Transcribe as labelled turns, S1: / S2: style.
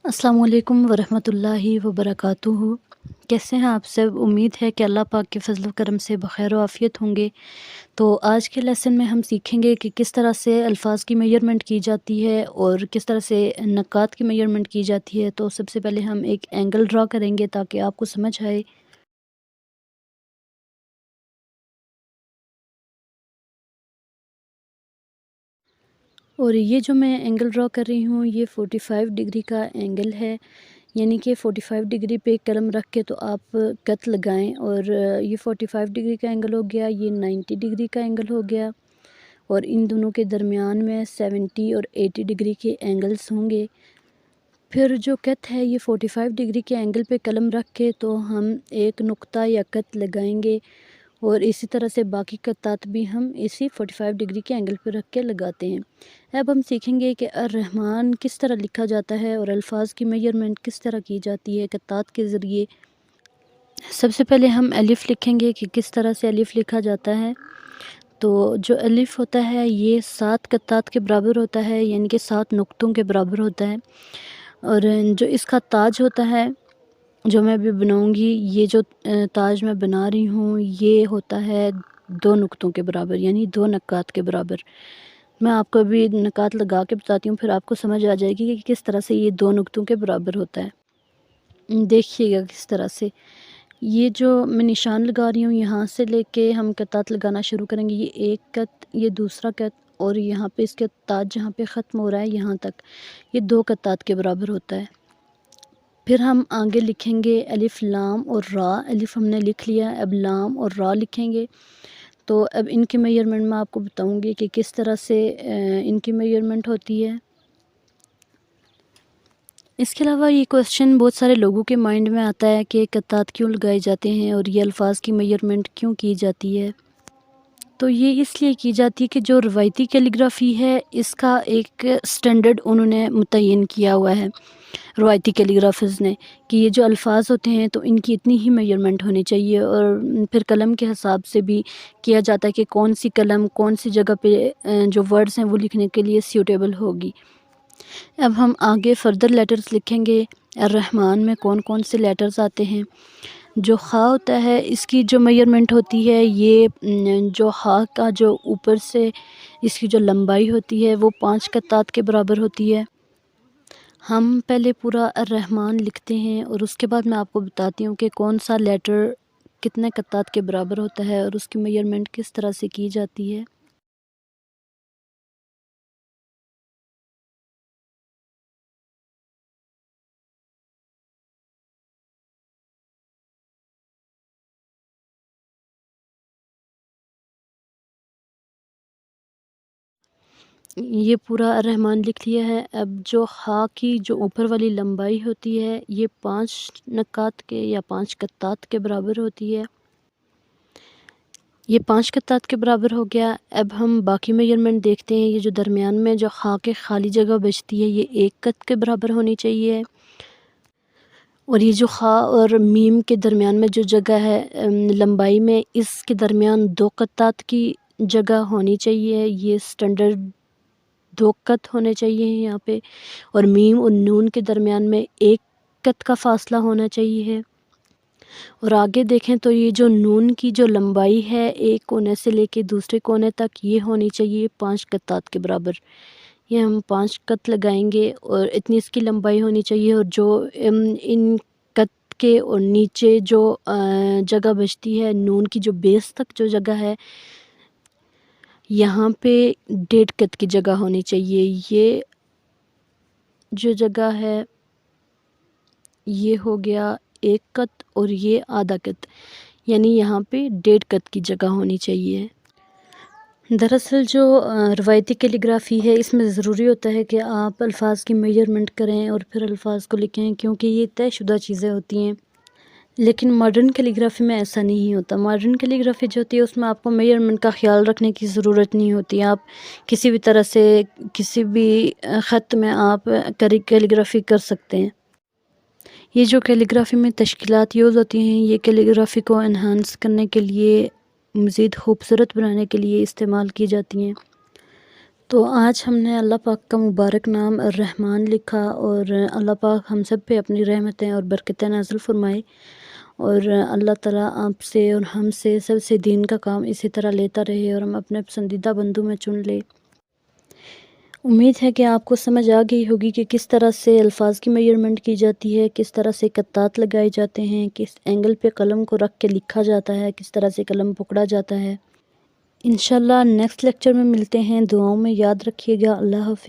S1: अस्सलाम वालेकुम वरहमतुल्लाहि वबरकातुहू। कैसे हैं आप सब? उम्मीद है कि अल्लाह पाक के फ़ज़ल व करम से बख़ैर व आफ़ियत होंगे। तो आज के लेसन में हम सीखेंगे कि किस तरह से अल्फ़ाज़ की मेजरमेंट की जाती है और किस तरह से नक़ात की मेजरमेंट की जाती है। तो सबसे पहले हम एक एंगल ड्रा करेंगे ताकि आपको समझ आए। और ये जो मैं एंगल ड्रा कर रही हूँ ये 45 डिग्री का एंगल है, यानी कि 45 डिग्री पे कलम रख के तो आप कत लगाएं। और ये 45 डिग्री का एंगल हो गया, ये 90 डिग्री का एंगल हो गया, और इन दोनों के दरमियान में 70 और 80 डिग्री के एंगल्स होंगे। फिर जो कत है ये 45 डिग्री के एंगल पे कलम रख के तो हम एक नुक्ता या कत लगाएंगे, और इसी तरह से बाकी कत्तात भी हम इसी 45 डिग्री के एंगल पर रख के लगाते हैं। अब हम सीखेंगे कि अर्रहमान किस तरह लिखा जाता है और अल्फाज की मेजरमेंट किस तरह की जाती है कत्तात के ज़रिए। सबसे पहले हम अलिफ़ लिखेंगे कि किस तरह से अलिफ़ लिखा जाता है। तो जो अलिफ़ होता है ये 7 कत्तात के बराबर होता है, यानी कि 7 नुक्तों के बराबर होता है। और जो इसका ताज होता है जो मैं अभी बनाऊंगी, ये जो ताज मैं बना रही हूँ ये होता है 2 नुक्तों के बराबर, यानी 2 नक्कात के बराबर। मैं आपको अभी नक्कात लगा के बताती हूँ, फिर आपको समझ आ जाएगी कि किस तरह से ये 2 नुक्तों के बराबर होता है। देखिएगा किस तरह से ये जो मैं निशान लगा रही हूँ यहाँ से लेके हम कत्तात लगाना शुरू करेंगे। ये एक कत, ये दूसरा कत, और यहाँ पे इसके ताज जहाँ पे ख़त्म हो रहा है यहाँ तक, ये 2 कत्तात के बराबर होता है। फिर हम आगे लिखेंगे अलिफ़ लाम और रा। अलिफ़ हमने लिख लिया, अब लाम और रा लिखेंगे। तो अब इनकी मेजरमेंट मैं आपको बताऊंगी कि किस तरह से इनकी मेजरमेंट होती है। इसके अलावा ये क्वेश्चन बहुत सारे लोगों के माइंड में आता है कि कत्तात क्यों लगाए जाते हैं और ये अल्फाज की मेजरमेंट क्यों की जाती है। तो ये इसलिए की जाती है कि जो रवायती कैलीग्राफ़ी है इसका एक स्टैंडर्ड उन्होंने मुतय्यन किया हुआ है रवायती कैलीग्राफर्स ने, कि ये जो अल्फाज होते हैं तो इनकी इतनी ही मेजरमेंट होनी चाहिए। और फिर कलम के हिसाब से भी किया जाता है कि कौन सी कलम कौन सी जगह पे जो वर्ड्स हैं वो लिखने के लिए सूटेबल होगी। अब हम आगे फ़र्दर लेटर्स लिखेंगे। अर्रहमान में कौन कौन से लेटर्स आते हैं। जो ख़ा होता है इसकी जो मेजरमेंट होती है ये जो ख़ा का जो ऊपर से इसकी जो लंबाई होती है वो 5 कत्तात के बराबर होती है। हम पहले पूरा अर्रहमान लिखते हैं और उसके बाद मैं आपको बताती हूँ कि कौन सा लेटर कितने कत्तात के बराबर होता है और उसकी मेजरमेंट किस तरह से की जाती है। ये पूरा रहमान लिख लिया है। अब जो ख़ा की जो ऊपर वाली लंबाई होती है ये 5 नक्कात के या 5 कत्तात के बराबर होती है। ये 5 कत्तात के बराबर हो गया। अब हम बाकी मेजरमेंट देखते हैं। ये जो दरमियान में जो ख़ा के खाली जगह बचती है ये 1 कत के बराबर होनी चाहिए। और ये जो ख़ा और मीम के दरमियान में जो जगह है लंबाई में, इसके दरमियान 2 कत्तात की जगह होनी चाहिए। ये स्टैंडर्ड 2 कत होने चाहिए यहाँ पे। और मीम और नून के दरमियान में 1 कत का फ़ासला होना चाहिए। और आगे देखें तो ये जो नून की जो लंबाई है एक कोने से लेके दूसरे कोने तक ये होनी चाहिए 5 कत्तात के बराबर। ये हम 5 कत लगाएंगे और इतनी इसकी लंबाई होनी चाहिए। और जो इन कत के और नीचे जो जगह बचती है नून की जो बेस तक जो जगह है यहाँ पे 1.5 कत की जगह होनी चाहिए। ये जो जगह है ये हो गया 1 कत और ये आधा कत, यानी यहाँ पे 1.5 कत की जगह होनी चाहिए। दरअसल जो रवायती कैलीग्राफ़ी है इसमें ज़रूरी होता है कि आप अल्फाज की मेजरमेंट करें और फिर अल्फाज को लिखें, क्योंकि ये तयशुदा चीज़ें होती हैं। लेकिन मॉडर्न कैलीग्राफ़ी में ऐसा नहीं होता। मॉडर्न कैलीग्राफ़ी जो होती है उसमें आपको मेजरमेंट का ख़्याल रखने की ज़रूरत नहीं होती। आप किसी भी तरह से किसी भी ख़त में आप कैलीग्राफ़ी कर सकते हैं। ये जो कैलीग्राफ़ी में तश्कीलात यूज़ होती हैं ये कैलीग्राफ़ी को एनहांस करने के लिए, मज़ीद खूबसूरत बनाने के लिए इस्तेमाल की जाती हैं। تو آج ہم نے اللہ پاک کا مبارک نام الرحمن لکھا، اور اللہ پاک ہم سب پہ اپنی رحمتیں اور برکتیں نازل فرمائے، اور اللہ تعالیٰ آپ سے اور ہم سے سب سے دین کا کام اسی طرح لیتا رہے اور ہم اپنے پسندیدہ بندوں میں چن لے۔ امید ہے کہ آپ کو سمجھ آ گئی ہوگی کہ کس طرح سے الفاظ کی میجرمنٹ کی جاتی ہے، کس طرح سے قطعات لگائے جاتے ہیں، کس اینگل پہ قلم کو رکھ کے لکھا جاتا ہے، کس طرح سے قلم پکڑا جاتا ہے۔ انشاءاللہ نیکسٹ لیکچر میں ملتے ہیں، دعاؤں میں یاد رکھیے گا۔ اللہ حافظ۔